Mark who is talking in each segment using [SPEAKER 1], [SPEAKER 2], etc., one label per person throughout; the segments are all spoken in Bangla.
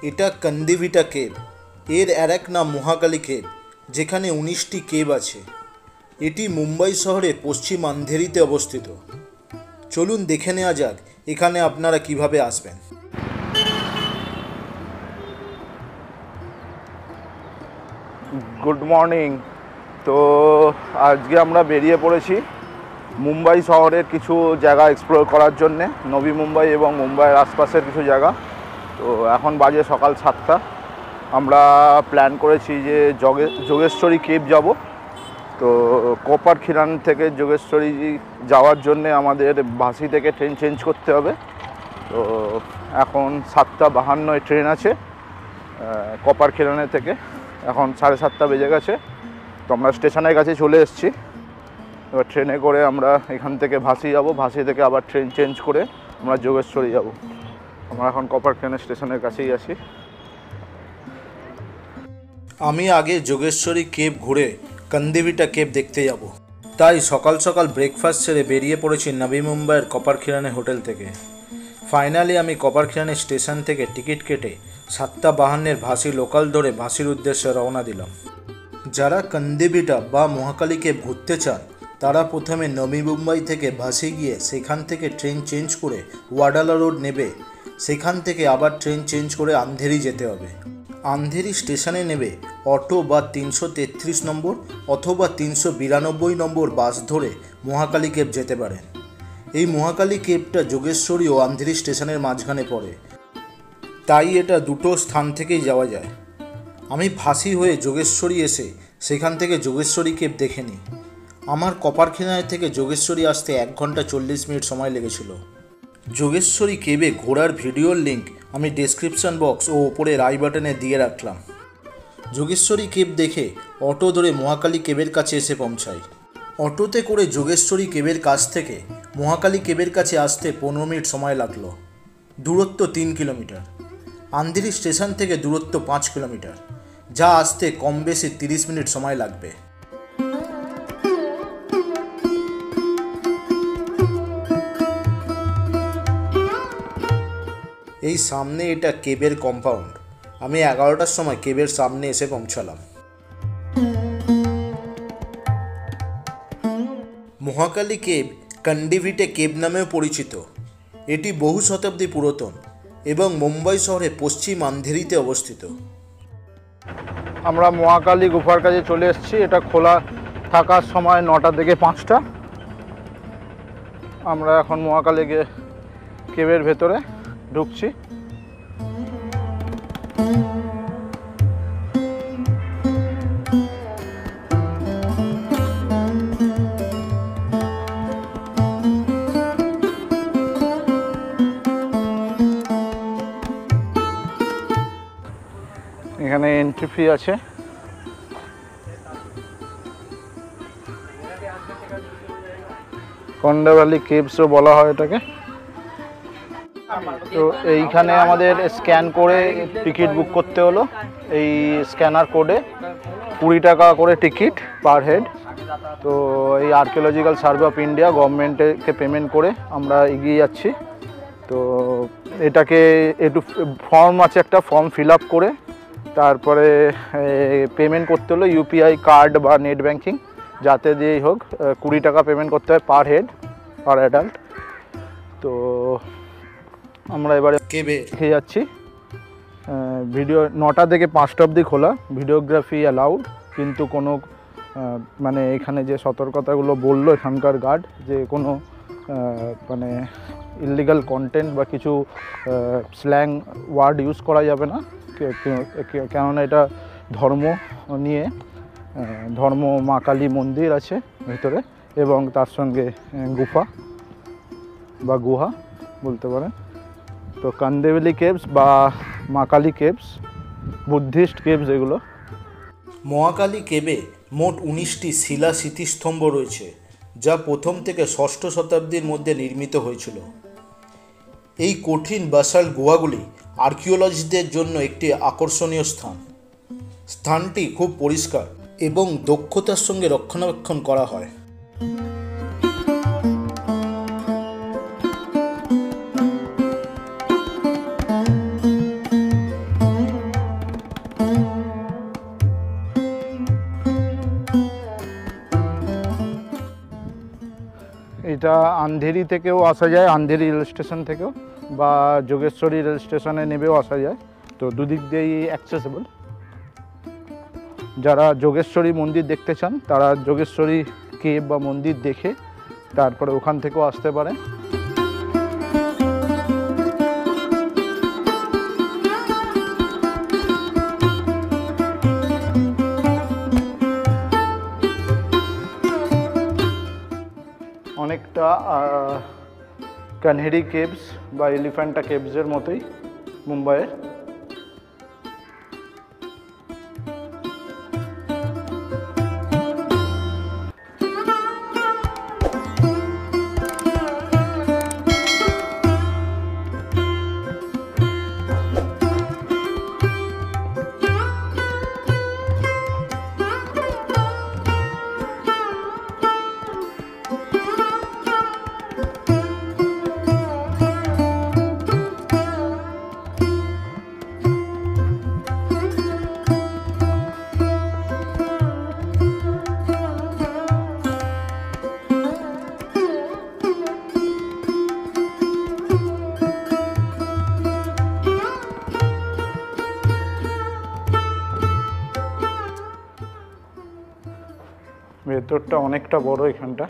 [SPEAKER 1] এটা কান্দিভিটা কেভ। এর এক নাম মহাকালী কেভ, যেখানে 19টি কেভ আছে। এটি মুম্বাই শহরে পশ্চিম আন্ধেরিতে অবস্থিত। চলুন দেখে নেওয়া যাক এখানে আপনারা কিভাবে আসবেন।
[SPEAKER 2] Good morning. তো আজকে আমরা বেরিয়ে পড়েছি মুম্বাই শহরের কিছু জায়গা এক্সপ্লোর করার জন্যে, নবী মুম্বাই এবং মুম্বাইয়ের আশপাশের কিছু জায়গা। তো এখন বাজে সকাল 7টা। আমরা প্ল্যান করেছি যে যোগেশ্বরী কেভ যাব। তো কপার খিরান থেকে যোগেশ্বরী যাওয়ার জন্যে আমাদের ভাসি থেকে ট্রেন চেঞ্জ করতে হবে। তো এখন 7:52 ট্রেন আছে কপার খিরানের থেকে। এখন 7:30 বেজে গেছে। তো আমরা স্টেশনের কাছে চলে এসেছি। এবার ট্রেনে করে আমরা এখান থেকে ভাসি যাব, ভাসি থেকে আবার ট্রেন চেঞ্জ করে আমরা যোগেশ্বরী যাব। আমরা এখন কপার খিরানের স্টেশনের কাছেই আছি।
[SPEAKER 1] আমি আগে যোগেশ্বরী কেভ ঘুরে কান্দিভিটা কেভ দেখতে যাব, তাই সকাল সকাল ব্রেকফাস্ট ছেড়ে বেরিয়ে পড়েছি নবী মুম্বাইয়ের কপার খিরানের হোটেল থেকে। ফাইনালি আমি কপার খিরানের স্টেশন থেকে টিকিট কেটে 7:52 ভাসি লোকাল ধরে ভাসির উদ্দেশ্যে রওনা দিলাম। যারা কান্দিভিটা বা মহাকালী কেভ ঘুরতে চান তারা প্রথমে নবী মুম্বাই থেকে ভাসি গিয়ে সেখান থেকে ট্রেন চেঞ্জ করে ওয়াডালা রোড নেবে। সেখান থেকে আবার ট্রেন চেঞ্জ করে আন্ধেরি যেতে হবে। আন্ধেরি স্টেশনে নেবে অটো বা 333 নম্বর অথবা 392 নম্বর বাস ধরে মহাকালী কেভ যেতে পারেন। এই মহাকালী কেভটা যোগেশ্বরী ও আন্ধেরি স্টেশনের মাঝখানে পড়ে, তাই এটা দুটো স্থান থেকেই যাওয়া যায়। আমি ভাসি হয়ে যোগেশ্বরী এসে সেখান থেকে যোগেশ্বরী কেভ দেখে নিই। আমার কপার খিরান থেকে যোগেশ্বরী আসতে 1 ঘন্টা 40 মিনিট সময় লেগেছিল। যোগেশ্বরী কেভে ঘোরার ভিডিওর লিঙ্ক আমি ডেসক্রিপশন বক্স ও ওপরের আই বাটনে দিয়ে রাখলাম। যোগেশ্বরী কেভ দেখে অটো ধরে মহাকালী কেভের কাছে এসে পৌঁছাই। অটোতে করে যোগেশ্বরী কেভের কাছ থেকে মহাকালী কেভের কাছে আসতে 15 মিনিট সময় লাগলো। দূরত্ব 3 কিলোমিটার। আন্ধেরি স্টেশন থেকে দূরত্ব 5 কিলোমিটার, যা আসতে কম বেশি 30 মিনিট সময় লাগবে। এই সামনে এটা কেবের কম্পাউন্ড। আমি 11টার সময় কেবের সামনে এসে পৌঁছালাম। মহাকালী কেভ কান্দিভিটা কেভ নামেও পরিচিত। এটি বহু শতাব্দী পুরাতন এবং মুম্বাই শহরে পশ্চিম আন্ধেরিতে অবস্থিত।
[SPEAKER 2] আমরা মহাকালী গুফার কাছে চলে এসেছি। এটা খোলা থাকার সময় 9টা থেকে 5টা। আমরা এখন মহাকালী কেভের ভেতরে ঢুকছি। এখানে এন্ট্রি ফি আছে। কন্ডাভালি কেভসও বলা হয় এটাকে। তো এইখানে আমাদের স্ক্যান করে টিকিট বুক করতে হলো। এই স্ক্যানার কোডে 20 টাকা করে টিকিট পার হেড। তো এই আর্কিওলজিক্যাল সার্ভে অফ ইন্ডিয়া গভর্নমেন্টকে পেমেন্ট করে আমরা এগিয়ে যাচ্ছি। তো এটাকে একটু ফর্ম আছে, একটা ফর্ম ফিল আপ করে তারপরে পেমেন্ট করতে হলো ইউপিআই কার্ড বা নেট ব্যাঙ্কিং, যাতে দিয়েই হোক 20 টাকা পেমেন্ট করতে হয় পার হেড, পার অ্যাডাল্ট। তো আমরা এবারে
[SPEAKER 1] কেভে
[SPEAKER 2] খেয়ে যাচ্ছি। ভিডিও 9টা থেকে 5টা অবধি খোলা, ভিডিওগ্রাফি অ্যালাউড, কিন্তু কোনো মানে এখানে যে সতর্কতাগুলো বললো এখানকার গার্ড, যে কোনো মানে ইললিগাল কন্টেন্ট বা কিছু স্ল্যাং ওয়ার্ড ইউজ করা যাবে না, কেননা এটা ধর্ম নিয়ে। ধর্ম মা কালী মন্দির আছে ভেতরে এবং তার সঙ্গে গুফা বা গুহা বলতে পারেন। তো কান্দিভিলি কেভস বা মা কালী কেভস, বুদ্ধিস্ট কেভস এগুলো।
[SPEAKER 1] মহাকালী কেভে মোট 19টি শিলা স্মৃতিস্তম্ভ রয়েছে, যা প্রথম থেকে 6ষ্ঠ শতাব্দীর মধ্যে নির্মিত হয়েছিল। এই কঠিন বাসাল্ট গুহাগুলি আর্কিওলজিস্টদের জন্য একটি আকর্ষণীয় স্থান। স্থানটি খুব পরিষ্কার এবং দক্ষতার সঙ্গে রক্ষণাবেক্ষণ করা হয়।
[SPEAKER 2] এটা আন্ধেরি থেকেও আসা যায়, আন্ধেরি রেল স্টেশন থেকেও, বা যোগেশ্বরী রেল স্টেশনে নেবেও আসা যায়। তো দুদিক দিয়েই অ্যাক্সেসেবল। যারা যোগেশ্বরী মন্দির দেখতে চান তারা যোগেশ্বরী কেভ বা মন্দির দেখে তারপরে ওখান থেকেও আসতে পারে। অনেকটা কানহেরি কেভস বা এলিফ্যান্টা কেভসের মতোই মুম্বাইয়ের। ভেতরটা অনেকটা বড় এখানটা।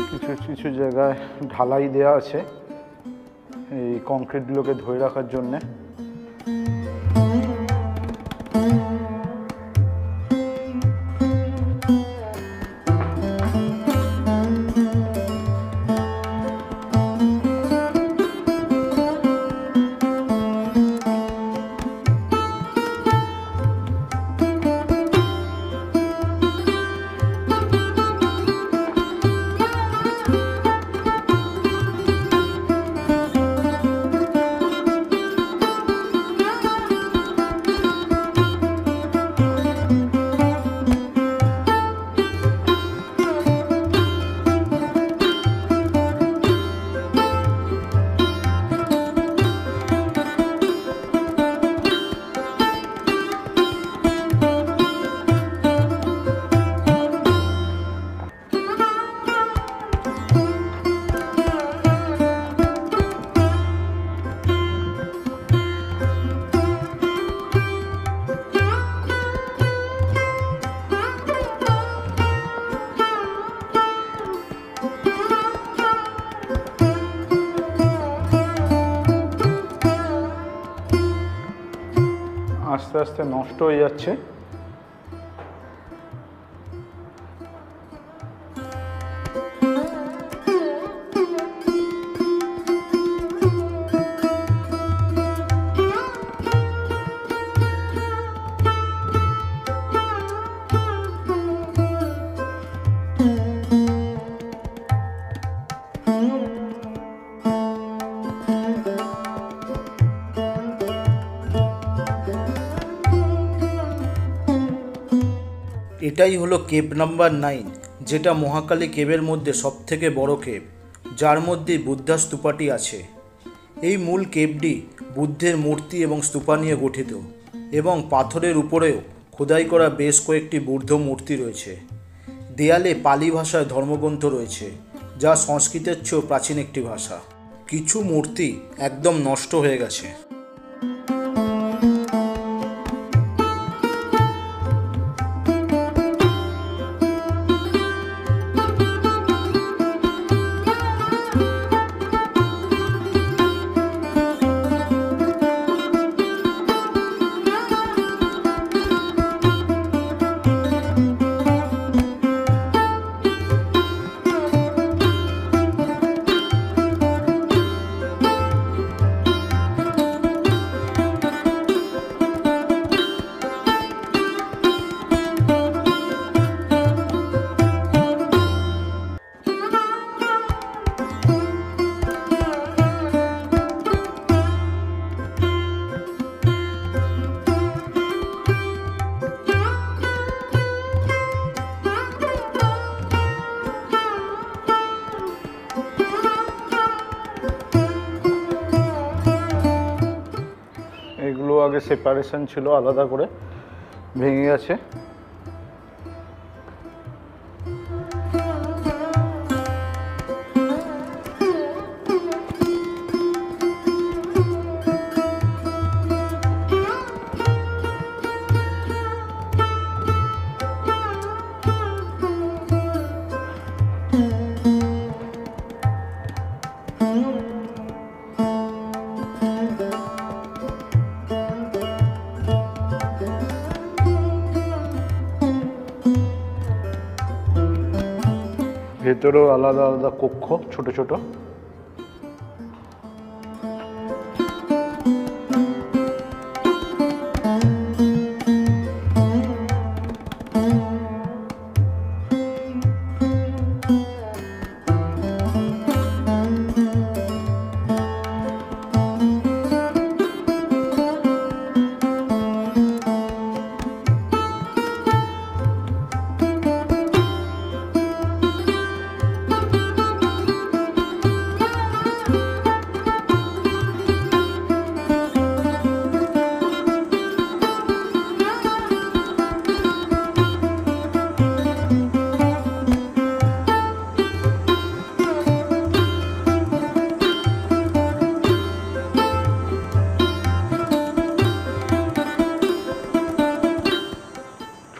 [SPEAKER 2] কিছু কিছু জায়গায় ঢালাই দেওয়া আছে এই কংক্রিটগুলোকে ধরে রাখার জন্যে। আস্তে আস্তে নষ্ট হয়ে যাচ্ছে।
[SPEAKER 1] এটাই হলো কেভ নাম্বার 9, যেটা মহাকালী কেভের মধ্যে সবথেকে বড় কেভ, যার মধ্যে বুদ্ধা স্তূপাটি আছে। এই মূল কেভটি বুদ্ধের মূর্তি এবং স্তূপা নিয়ে গঠিত, এবং পাথরের উপরেও খোদাই করা বেশ কয়েকটি বুদ্ধ মূর্তি রয়েছে। দেয়ালে পালি ভাষায় ধর্মগ্রন্থ রয়েছে, যা সংস্কৃতের চেয়েও প্রাচীন একটি ভাষা। কিছু মূর্তি একদম নষ্ট হয়ে গেছে।
[SPEAKER 2] সেপারেশন ছিল আলাদা করে, ভেঙে গেছে। ভেতরেও আলাদা আলাদা কক্ষ, ছোট ছোট।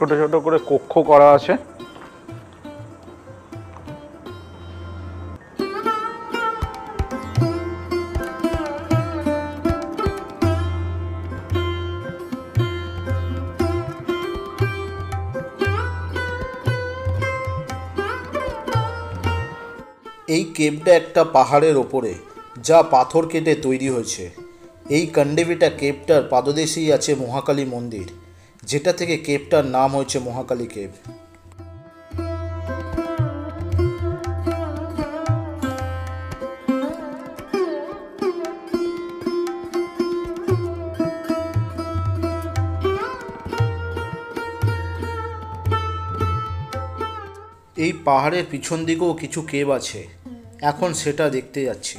[SPEAKER 2] ছোট ছোট করে কক্ষ করা আছে।
[SPEAKER 1] এই কেভটা একটা পাহাড়ের ওপরে, যা পাথর কেটে তৈরি হয়েছে। এই কান্ডেভিটা কেভটার পাদদেশেই আছে মহাকালী মন্দির, যেটা থেকে কেভটার নাম হয়েছে মহাকালী কেভ। এই পাহাড়ের পিছন দিকেও কিছু কেভ আছে, এখন সেটা দেখতে যাচ্ছি।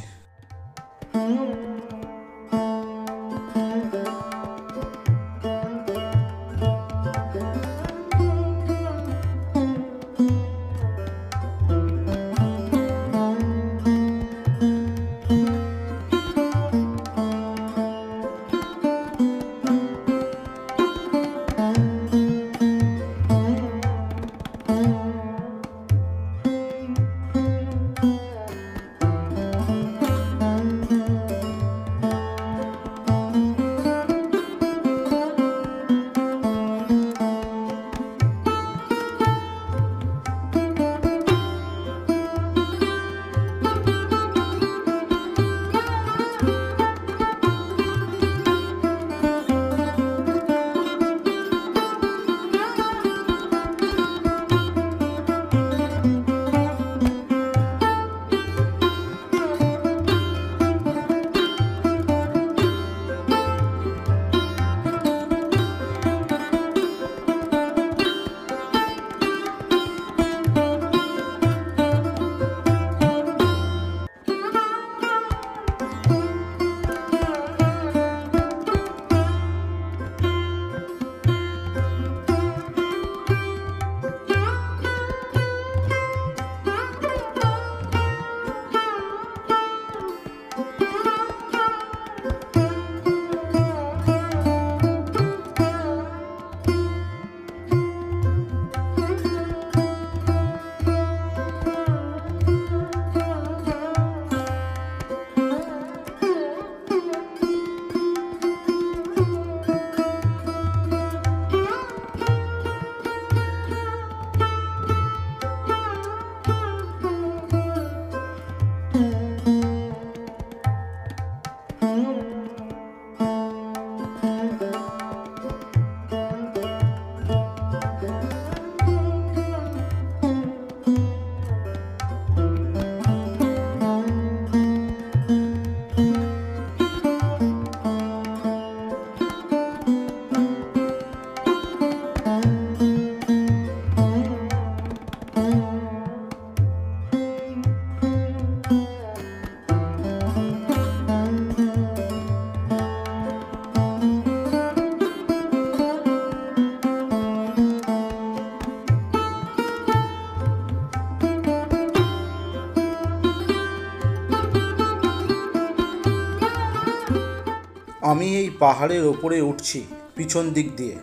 [SPEAKER 1] আমি এই পাহাড়ের ওপরে উঠছি পিছন দিক দিয়ে।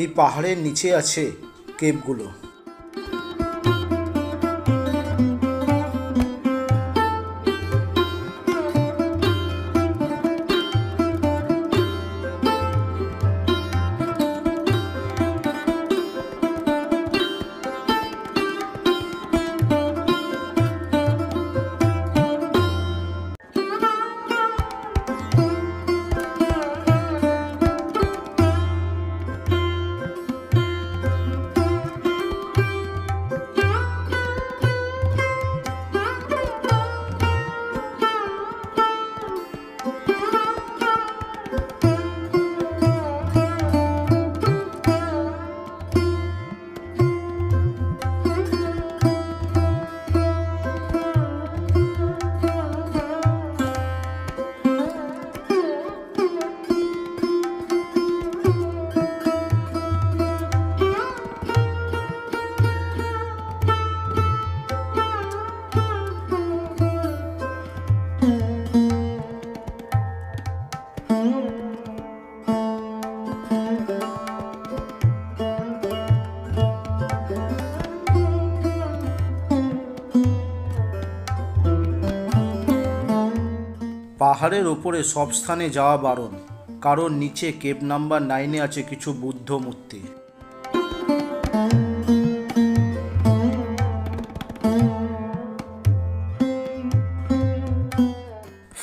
[SPEAKER 1] এই পাহাড়ের নিচে আছে কেভগুলো। পাহাড়ের ওপরে সব স্থানে যাওয়া বারণ, কারণ নিচে কেভ নাম্বার 9-এ আছে কিছু বুদ্ধ মূর্তি।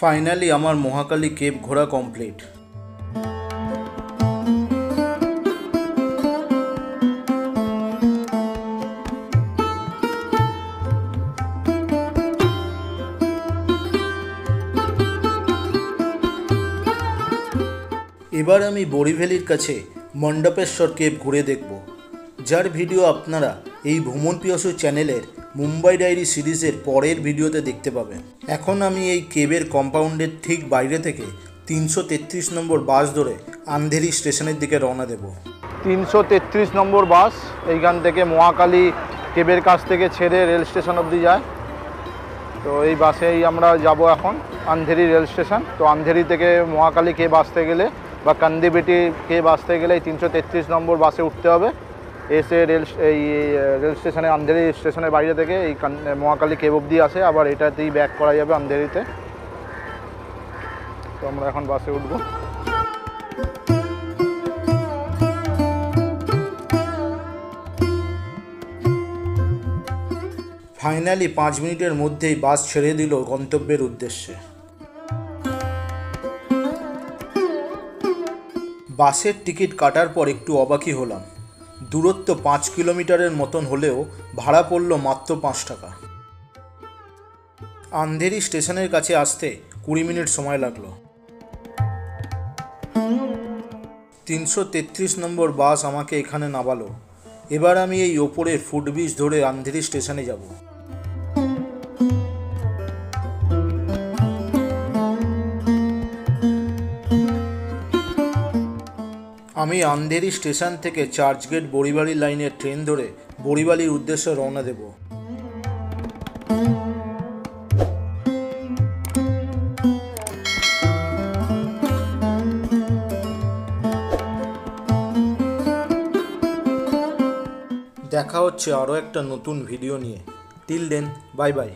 [SPEAKER 1] ফাইনালি আমার মহাকালী কেভ ঘোরা কমপ্লিট। এবার আমি বড়িভ্যালির কাছে মণ্ডপেশ্বর কেভ ঘুরে দেখব, যার ভিডিও আপনারা এই ভ্রমণ পিয়াসু চ্যানেলের মুম্বাই ডায়েরি সিরিজের পরের ভিডিওতে দেখতে পাবেন। এখন আমি এই কেভের কম্পাউন্ডের ঠিক বাইরে থেকে 333 নম্বর বাস ধরে আন্ধেরি স্টেশনের দিকে রওনা দেব।
[SPEAKER 2] 333 নম্বর বাস এইখান থেকে মহাকালী কেবের কাছ থেকে ছেড়ে রেল স্টেশন অবধি যায়। তো এই বাসেই আমরা যাব এখন আন্ধেরি রেল স্টেশন। তো আন্ধেরি থেকে মহাকালী কেব আসতে গেলে বা কান্দিবিটি কেব আসতে গেলে এই 333 নম্বর বাসে উঠতে হবে। এসে রেল স্টেশনে আন্ধেরি স্টেশনের বাইরে থেকে এই মহাকালী কেব অবধি আসে, আবার এটাতেই ব্যাক করা যাবে আন্ধেরিতে। তো আমরা এখন বাসে উঠব।
[SPEAKER 1] ফাইনালি 5 মিনিটের মধ্যেই বাস ছেড়ে দিল গন্তব্যের উদ্দেশ্যে। বাসের টিকিট কাটার পর একটু অবাকই হলাম। দূরত্ব 5 কিলোমিটারের মতন হলেও ভাড়া পড়ল মাত্র 5 টাকা। আন্ধেরি স্টেশনের কাছে আসতে 20 মিনিট সময় লাগলো। 333 নম্বর বাস আমাকে এখানে নামালো। এবার আমি এই ওপরের ফুটব্রিজ ধরে আন্ধেরি স্টেশনে যাব। আমি আন্ধেরি স্টেশন থেকে চার্চগেট বড়িবাড়ি লাইনের ট্রেন ধরে বড়িবাড়ির উদ্দেশ্যে রওনা দেব। দেখা হচ্ছে আরও একটা নতুন ভিডিও নিয়ে। Till then, bye by.